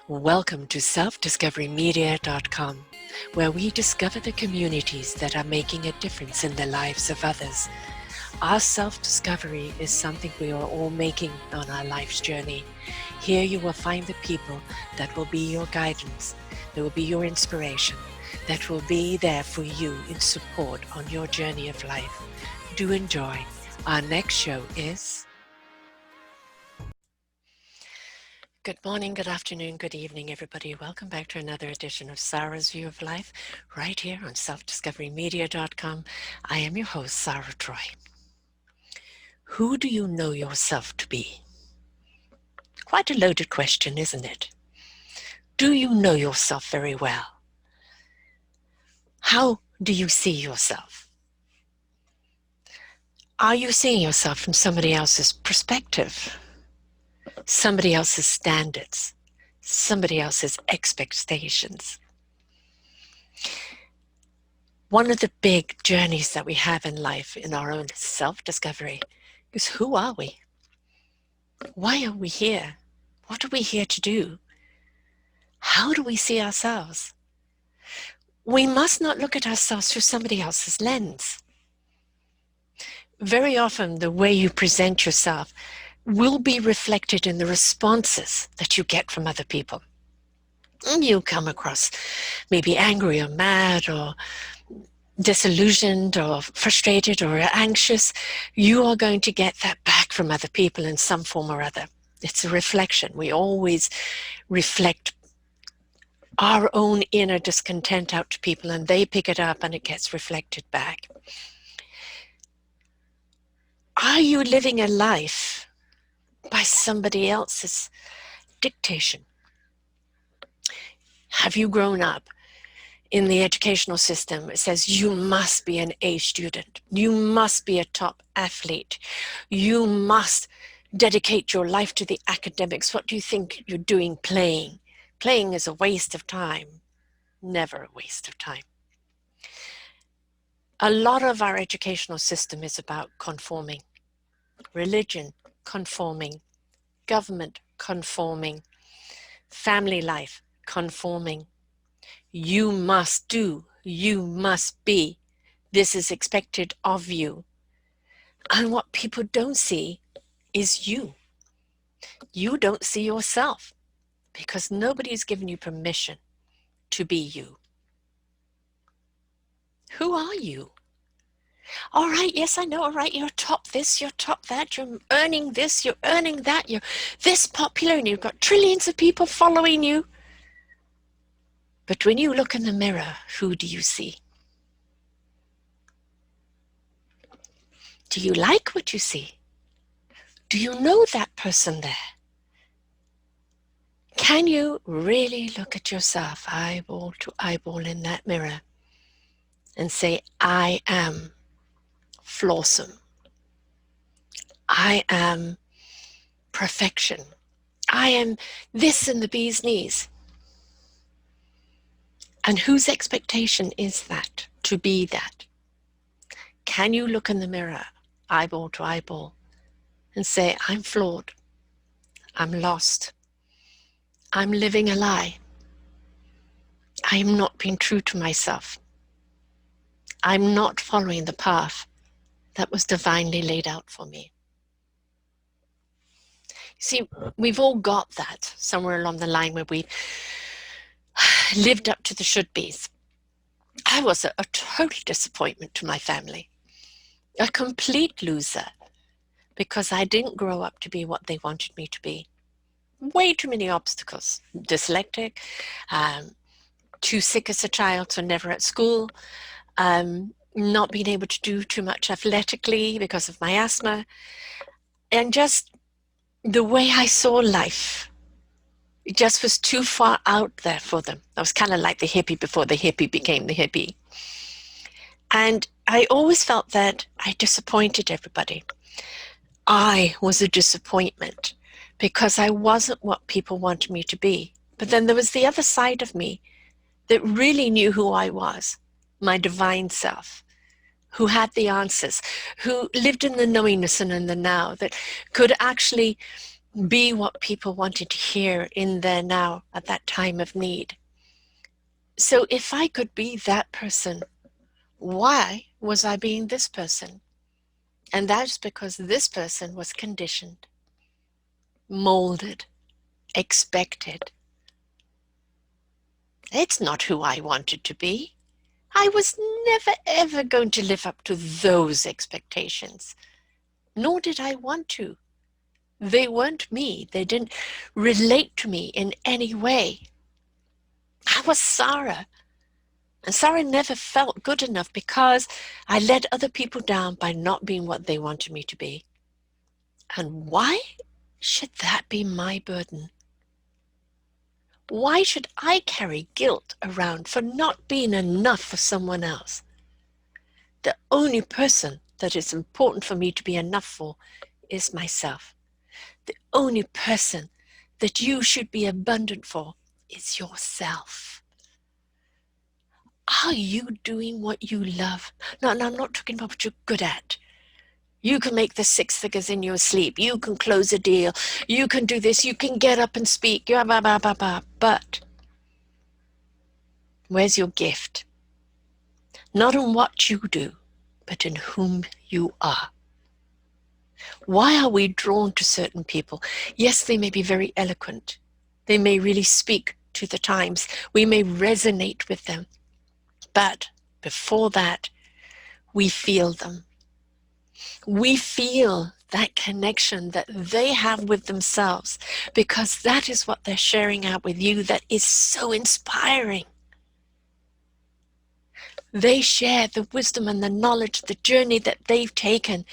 Welcome to selfdiscoverymedia.com, where we discover the communities that are making a difference in the lives of others. Our self-discovery is something we are all making on our life's journey. Here you will find the people that will be your guidance, that will be your inspiration, that will be there for you in support on your journey of life. Do enjoy. Our next show is... Good morning, good afternoon, good evening, everybody. Welcome back to another edition of Sarah's View of Life, right here on selfdiscoverymedia.com. I am your host, Sarah Troy. Who do you know yourself to be? Quite a loaded question, isn't it? Do you know yourself very well? How do you see yourself? Are you seeing yourself from somebody else's perspective? Somebody else's standards? Somebody else's expectations? One of the big journeys that we have in life, in our own self-discovery, is who are we? Why are we here? What are we here to do? How do we see ourselves? We must not look at ourselves through somebody else's lens. Very often, the way you present yourself will be reflected in the responses that you get from other people. And you come across maybe angry or mad or disillusioned or frustrated or anxious, you are going to get that back from other people in some form or other. It's a reflection. We always reflect our own inner discontent out to people, and they pick it up and it gets reflected back. Are you living a life by somebody else's dictation? Have you grown up in the educational system? It says you must be an A student. You must be a top athlete. You must dedicate your life to the academics. What do you think you're doing playing? Playing is a waste of time. Never a waste of time. A lot of our educational system is about conforming. Religion, conforming. Government, conforming. Family life, conforming. You must do, you must be. This is expected of you. And what people don't see is you. You don't see yourself because nobody's given you permission to be you. Who are you? All right, yes, I know, all right, you're top this, you're top that, you're earning this, you're earning that, you're this popular, and you've got trillions of people following you. But when you look in the mirror, who do you see? Do you like what you see? Do you know that person there? Can you really look at yourself eyeball to eyeball in that mirror and say, I am flawsome. I am perfection. I am this and the bee's knees. And whose expectation is that, to be that? Can you look in the mirror, eyeball to eyeball, and say, I'm flawed, I'm lost, I'm living a lie, I am not being true to myself, I'm not following the path that was divinely laid out for me. See, we've all got that somewhere along the line where we lived up to the should-bes. I was a total disappointment to my family, a complete loser, because I didn't grow up to be what they wanted me to be. Way too many obstacles. Dyslexic, too sick as a child, so never at school, not being able to do too much athletically because of my asthma, and just the way I saw life, it just was too far out there for them. I was kind of like the hippie before the hippie became the hippie. And I always felt that I disappointed everybody. I was a disappointment because I wasn't what people wanted me to be. But then there was the other side of me that really knew who I was, my divine self, who had the answers, who lived in the knowingness and in the now, that could actually be what people wanted to hear in there now at that time of need. So if I could be that person, why was I being this person? And that's because this person was conditioned, molded, expected. It's not who I wanted to be. I was never ever going to live up to those expectations, nor did I want to. They weren't me. They didn't relate to me in any way. I was Sarah. And Sarah never felt good enough because I let other people down by not being what they wanted me to be. And why should that be my burden? Why should I carry guilt around for not being enough for someone else? The only person that is important for me to be enough for is myself. The only person that you should be abundant for is yourself. Are you doing what you love? No, I'm not talking about what you're good at. You can make the 6 figures in your sleep. You can close a deal. You can do this. You can get up and speak. But where's your gift? Not in what you do, but in whom you are. Why are we drawn to certain people? Yes, they may be very eloquent. They may really speak to the times. We may resonate with them. But before that, we feel them. We feel that connection that they have with themselves, because that is what they're sharing out with you that is so inspiring. They share the wisdom and the knowledge, the journey that they've taken,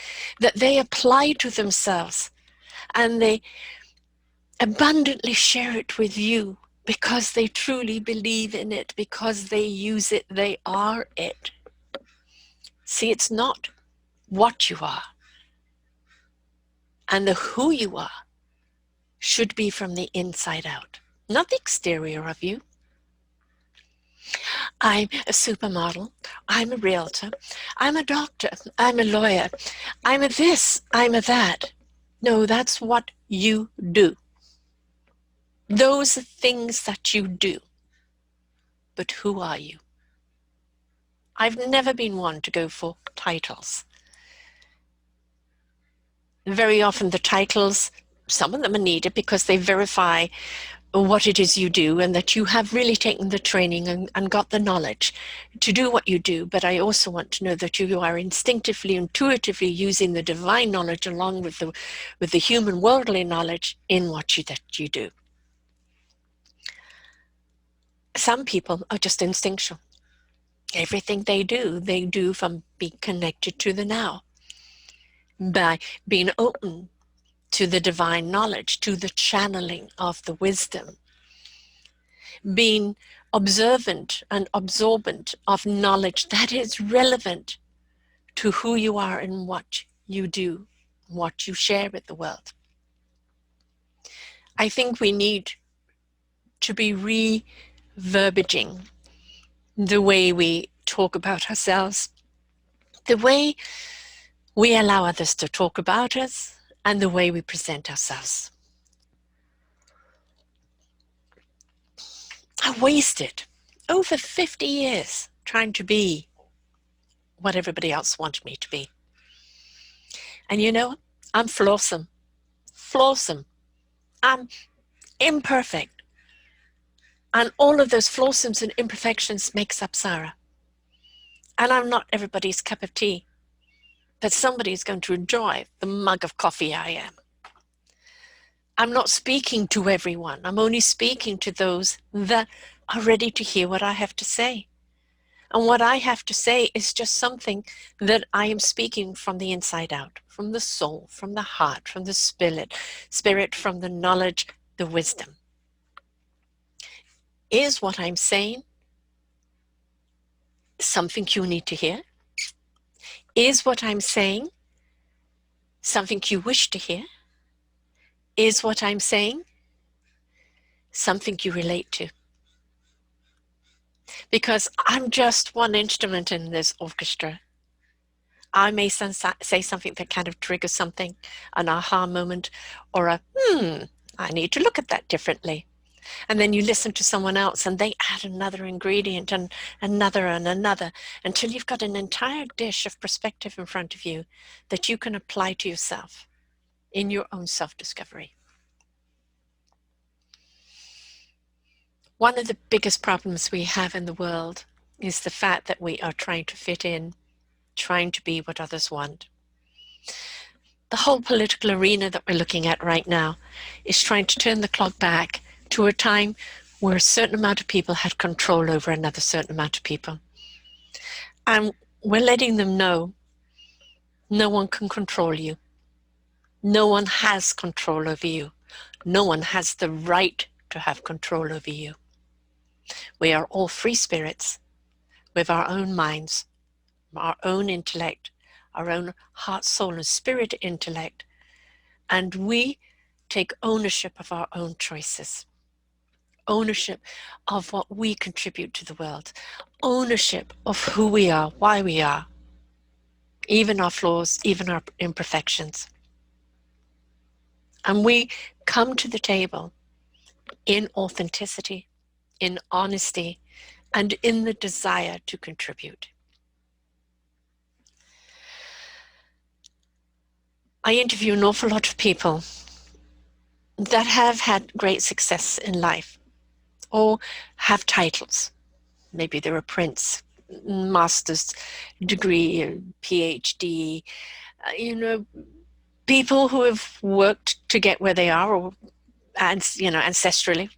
that they apply to themselves, and they abundantly share it with you because they truly believe in it, because they use it, they are it. See, it's not what you are, and the who you are should be from the inside out, not the exterior of you. I'm a supermodel, I'm a realtor, I'm a doctor, I'm a lawyer, I'm a this, I'm a that. No, that's what you do. Those are things that you do. But who are you? I've never been one to go for titles. Very often the titles, some of them are needed because they verify what it is you do and that you have really taken the training and got the knowledge to do what you do. But I also want to know that you are instinctively, intuitively using the divine knowledge along with the human worldly knowledge in that you do. Some people are just instinctual. Everything they do from being connected to the now, by being open to the divine knowledge, to the channeling of the wisdom, being observant and absorbent of knowledge that is relevant to who you are and what you do, what you share with the world. I think we need to be re-verbaging the way we talk about ourselves, the way we allow others to talk about us, and the way we present ourselves. I wasted over 50 years trying to be what everybody else wanted me to be. And you know, I'm flawsome. I'm imperfect. And all of those flawsomes and imperfections makes up Sarah. And I'm not everybody's cup of tea, but somebody is going to enjoy the mug of coffee I am. I'm not speaking to everyone. I'm only speaking to those that are ready to hear what I have to say. And what I have to say is just something that I am speaking from the inside out, from the soul, from the heart, from the spirit, from the knowledge, the wisdom. Is what I'm saying something you need to hear? Is what I'm saying something you wish to hear? Is what I'm saying something you relate to? Because I'm just one instrument in this orchestra. I may say something that kind of triggers something, an aha moment, or I need to look at that differently. And then you listen to someone else and they add another ingredient and another until you've got an entire dish of perspective in front of you that you can apply to yourself in your own self-discovery. One of the biggest problems we have in the world is the fact that we are trying to fit in, trying to be what others want. The whole political arena that we're looking at right now is trying to turn the clock back to a time where a certain amount of people had control over another certain amount of people. And we're letting them know no one can control you. No one has control over you. No one has the right to have control over you. We are all free spirits with our own minds, our own intellect, our own heart, soul, and spirit intellect. And we take ownership of our own choices, ownership of what we contribute to the world, ownership of who we are, why we are, even our flaws, even our imperfections. And we come to the table in authenticity, in honesty, and in the desire to contribute. I interview an awful lot of people that have had great success in life or have titles. Maybe they're a prince, master's degree, PhD, people who have worked to get where they are, or ancestrally,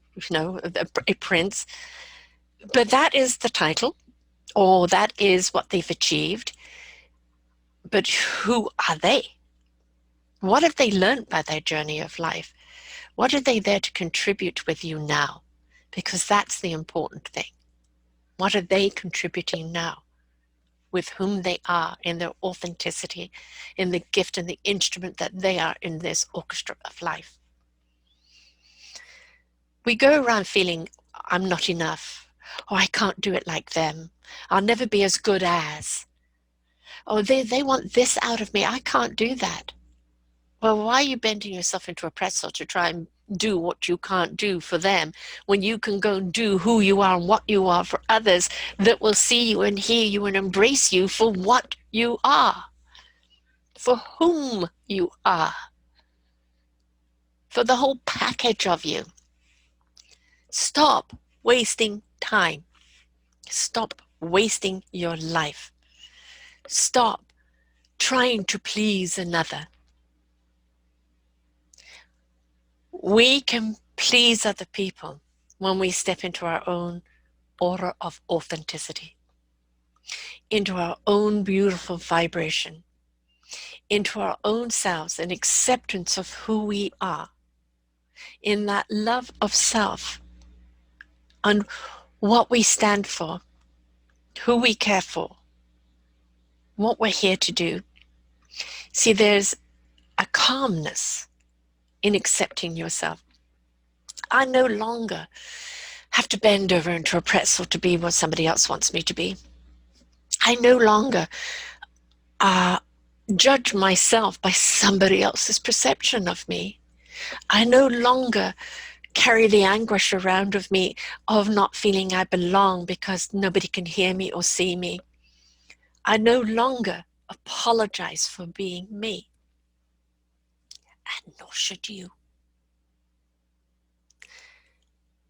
a prince. But that is the title, or that is what they've achieved. But who are they? What have they learned by their journey of life? What are they there to contribute with you now? Because that's the important thing. What are they contributing now? With whom they are, in their authenticity, in the gift and the instrument that they are in this orchestra of life. We go around feeling, I'm not enough, or I can't do it like them, I'll never be as good as, oh, they want this out of me, I can't do that. Well, why are you bending yourself into a pretzel to try and do what you can't do for them when you can go and do who you are and what you are for others that will see you and hear you and embrace you for what you are, for whom you are, for the whole package of you. Stop wasting time. Stop wasting your life. Stop trying to please another. We can please other people when we step into our own aura of authenticity, into our own beautiful vibration, into our own selves and acceptance of who we are, in that love of self and what we stand for, who we care for, what we're here to do. See, there's a calmness in accepting yourself. I no longer have to bend over into a pretzel to be what somebody else wants me to be. I no longer judge myself by somebody else's perception of me. I no longer carry the anguish around of me of not feeling I belong because nobody can hear me or see me. I no longer apologize for being me. And nor should you.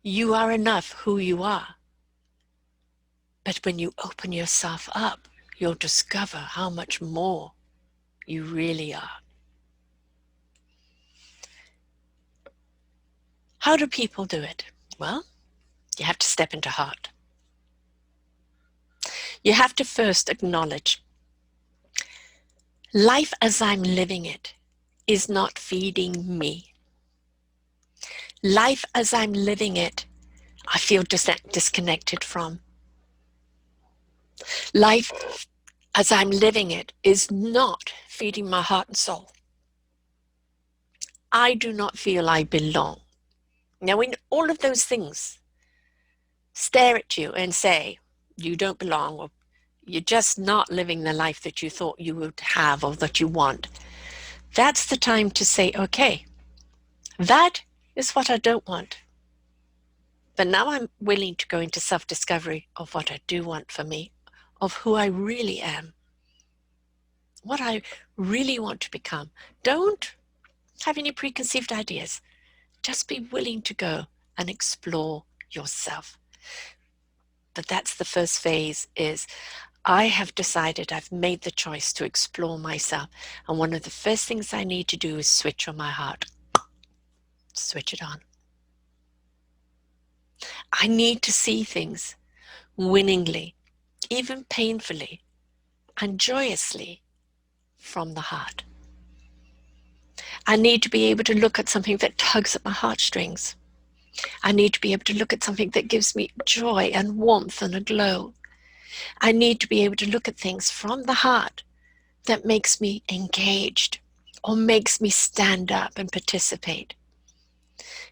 You are enough who you are. But when you open yourself up, you'll discover how much more you really are. How do people do it? Well, you have to step into heart. You have to first acknowledge life as I'm living it is not feeding me. Life as I'm living it, I feel disconnected from. Life as I'm living it is not feeding my heart and soul. I do not feel I belong. Now, when all of those things stare at you and say, you don't belong, or you're just not living the life that you thought you would have or that you want, that's the time to say, okay, that is what I don't want. But now I'm willing to go into self-discovery of what I do want for me, of who I really am, what I really want to become. Don't have any preconceived ideas. Just be willing to go and explore yourself. But that's the first phase is I have decided, I've made the choice to explore myself. And one of the first things I need to do is switch on my heart. Switch it on. I need to see things winningly, even painfully and joyously from the heart. I need to be able to look at something that tugs at my heartstrings. I need to be able to look at something that gives me joy and warmth and a glow. I need to be able to look at things from the heart that makes me engaged or makes me stand up and participate.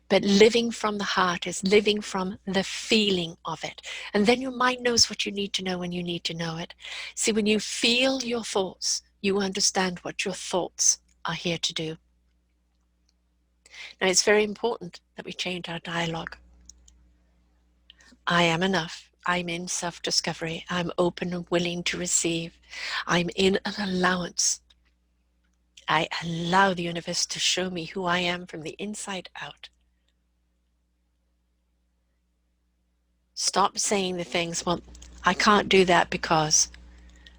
But living from the heart is living from the feeling of it. And then your mind knows what you need to know when you need to know it. See, when you feel your thoughts, you understand what your thoughts are here to do. Now, it's very important that we change our dialogue. I am enough. I'm in self-discovery. I'm open and willing to receive. I'm in an allowance. I allow the universe to show me who I am from the inside out. Stop saying the things, well, I can't do that because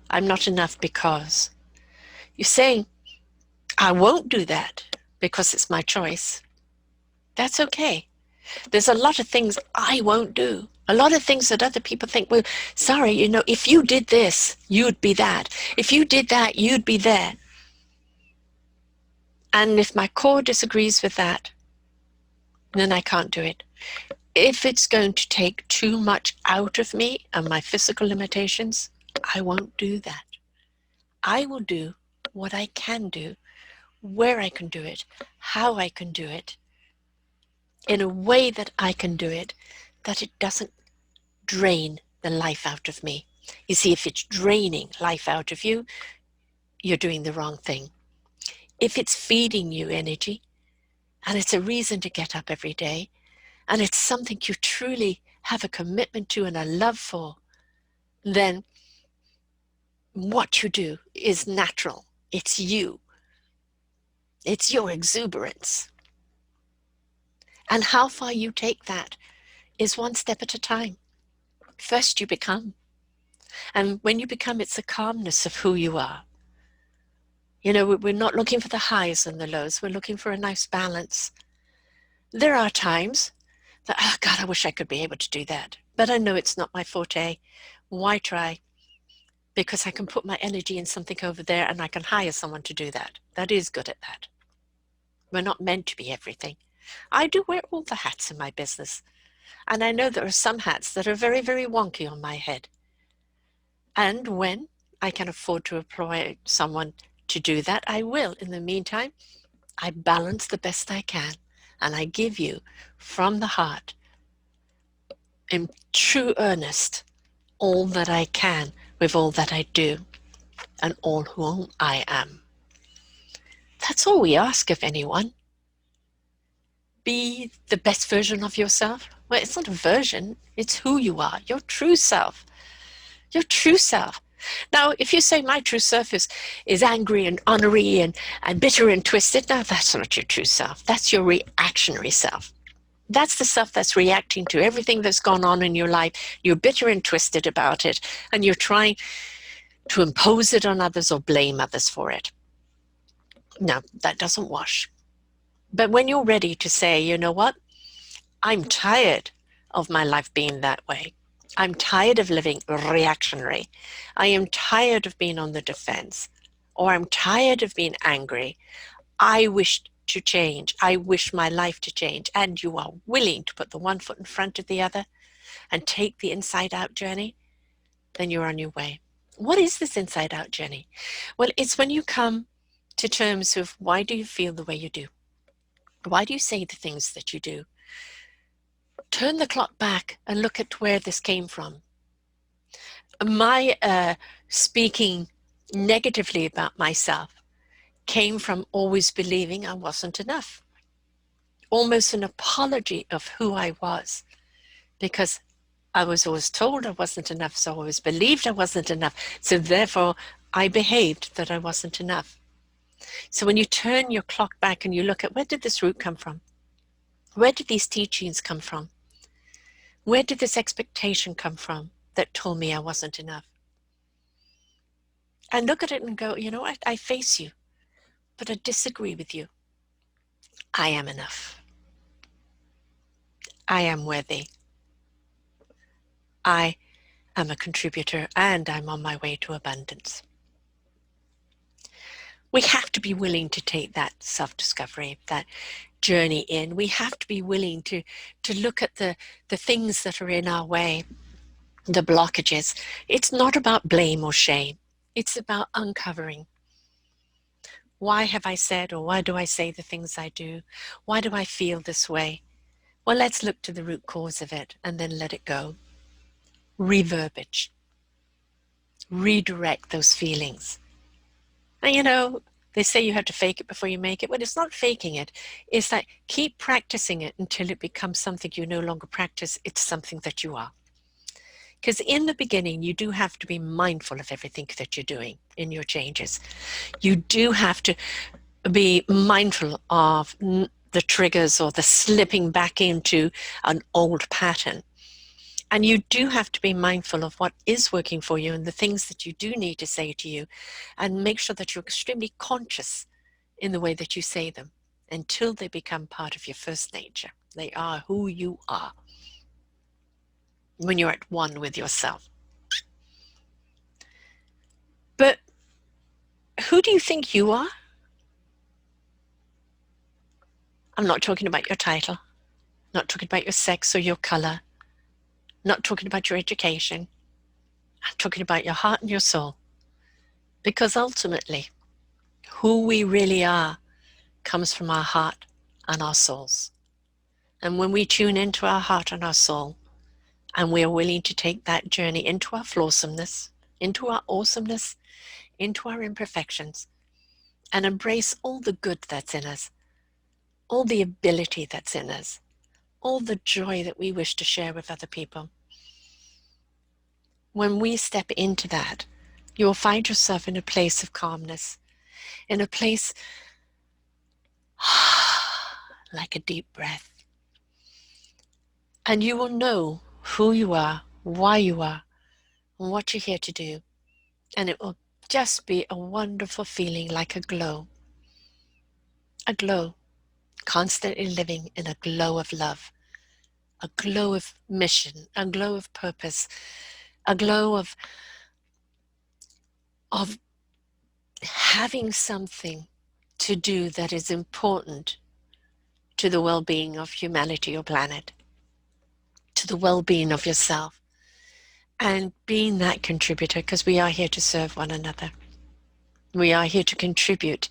I'm not enough because. You're saying, I won't do that because it's my choice. That's okay. There's a lot of things I won't do. A lot of things that other people think, well, sorry, if you did this, you'd be that. If you did that, you'd be there. And if my core disagrees with that, then I can't do it. If it's going to take too much out of me and my physical limitations, I won't do that. I will do what I can do, where I can do it, how I can do it, in a way that I can do it, that it doesn't drain the life out of me. You see, if it's draining life out of you, you're doing the wrong thing. If it's feeding you energy, and it's a reason to get up every day, and it's something you truly have a commitment to and a love for, then what you do is natural. It's you. It's your exuberance. And how far you take that is one step at a time. First you become. And when you become, it's the calmness of who you are. We're not looking for the highs and the lows. We're looking for a nice balance. There are times that, oh God, I wish I could be able to do that. But I know it's not my forte. Why try? Because I can put my energy in something over there and I can hire someone to do that. That is good at that. We're not meant to be everything. I do wear all the hats in my business. And I know there are some hats that are very, very wonky on my head. And when I can afford to employ someone to do that, I will. In the meantime, I balance the best I can. And I give you from the heart, in true earnest, all that I can with all that I do and all whom I am. That's all we ask of anyone. Be the best version of yourself. Well, it's not a version, it's who you are, your true self. Your true self. Now, if you say my true self is angry and ornery and bitter and twisted, no, that's not your true self. That's your reactionary self. That's the self that's reacting to everything that's gone on in your life. You're bitter and twisted about it, and you're trying to impose it on others or blame others for it. No, that doesn't wash. But when you're ready to say, you know what? I'm tired of my life being that way. I'm tired of living reactionary. I am tired of being on the defense, or I'm tired of being angry. I wish to change. I wish my life to change. And you are willing to put the one foot in front of the other and take the inside out journey, then you're on your way. What is this inside out journey? Well, it's when you come to terms with why do you feel the way you do? Why do you say the things that you do? Turn the clock back and look at where this came from. My speaking negatively about myself came from always believing I wasn't enough, almost an apology of who I was, because I was always told I wasn't enough, so I always believed I wasn't enough. So therefore, I behaved that I wasn't enough. So when you turn your clock back and you look at, where did this root come from? Where did these teachings come from? Where did this expectation come from that told me I wasn't enough? And look at it and go, you know what? I face you, but I disagree with you. I am enough. I am worthy. I am a contributor, and I'm on my way to abundance. We have to be willing to take that self-discovery, that journey in. We have to be willing to look at the things that are in our way, the blockages. It's not about blame or shame. It's about uncovering. Why have I said, or why do I say the things I do? Why do I feel this way? Well, let's look to the root cause of it and then let it go. Reverberate. Redirect those feelings. And they say you have to fake it before you make it. Well, it's not faking it. It's that keep practicing it until it becomes something you no longer practice. It's something that you are. Because in the beginning, you do have to be mindful of everything that you're doing in your changes. You do have to be mindful of the triggers or the slipping back into an old pattern. And you do have to be mindful of what is working for you and the things that you do need to say to you, and make sure that you're extremely conscious in the way that you say them until they become part of your first nature. They are who you are when you're at one with yourself. But who do you think you are? I'm not talking about your title, not talking about your sex or your color, not talking about your education. I'm talking about your heart and your soul. Because ultimately, who we really are comes from our heart and our souls. And when we tune into our heart and our soul, and we are willing to take that journey into our flawsomeness, into our awesomeness, into our imperfections, and embrace all the good that's in us, all the ability that's in us, all the joy that we wish to share with other people. When we step into that, you'll find yourself in a place of calmness, in a place like a deep breath. And you will know who you are, why you are, and what you're here to do. And it will just be a wonderful feeling, like a glow, constantly living in a glow of love, a glow of mission, a glow of purpose, a glow of having something to do that is important to the well-being of humanity or planet, to the well-being of yourself, and being that contributor, because we are here to serve one another. We are here to contribute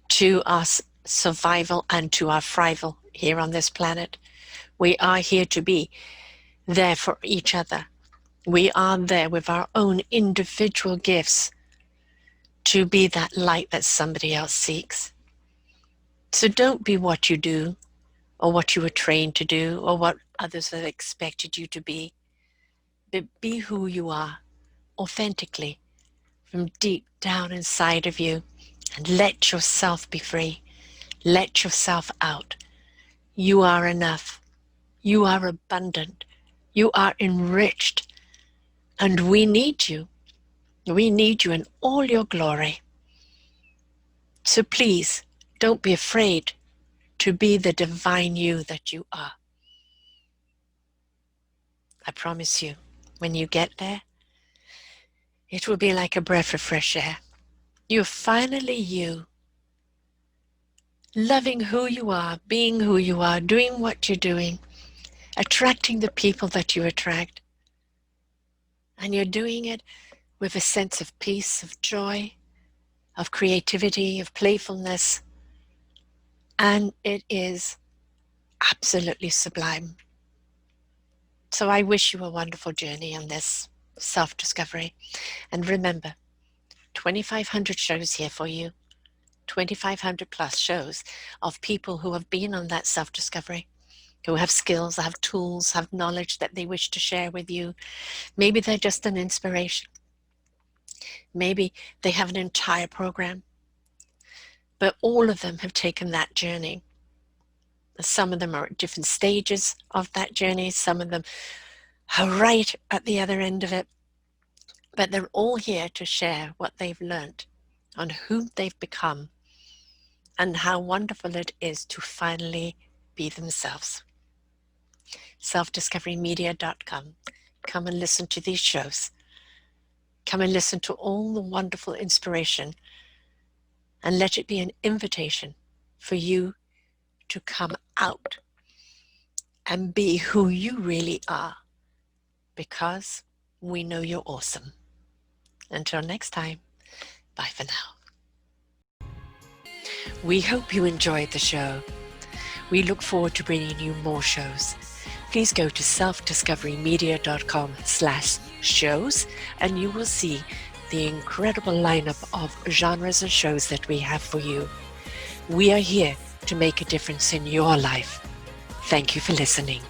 to our survival and to our thrival here on this planet. We are here to be there for each other. We are there with our own individual gifts to be that light that somebody else seeks. So don't be what you do, or what you were trained to do, or what others have expected you to be. But be who you are, authentically, from deep down inside of you, and let yourself be free. Let yourself out. You are enough. You are abundant. You are enriched. And we need you. We need you in all your glory. So please, don't be afraid to be the divine you that you are. I promise you, when you get there, it will be like a breath of fresh air. You're finally you, loving who you are, being who you are, doing what you're doing, attracting the people that you attract. And you're doing it with a sense of peace, of joy, of creativity, of playfulness. And it is absolutely sublime. So I wish you a wonderful journey on this. self-discovery. And remember, 2,500 shows here for you, 2,500 plus shows of people who have been on that self-discovery, who have skills, have tools, have knowledge that they wish to share with you. Maybe they're just an inspiration. Maybe they have an entire program. But all of them have taken that journey. Some of them are at different stages of that journey. Some of them are right at the other end of it. But they're all here to share what they've learned, on who they've become, and how wonderful it is to finally be themselves. selfdiscoverymedia.com. Come and listen to these shows. Come and listen to all the wonderful inspiration, and let it be an invitation for you to come out and be who you really are, because we know you're awesome. Until next time, bye for now. We hope you enjoyed the show. We look forward to bringing you more shows. Please go to selfdiscoverymedia.com/shows and you will see the incredible lineup of genres and shows that we have for you. We are here to make a difference in your life. Thank you for listening.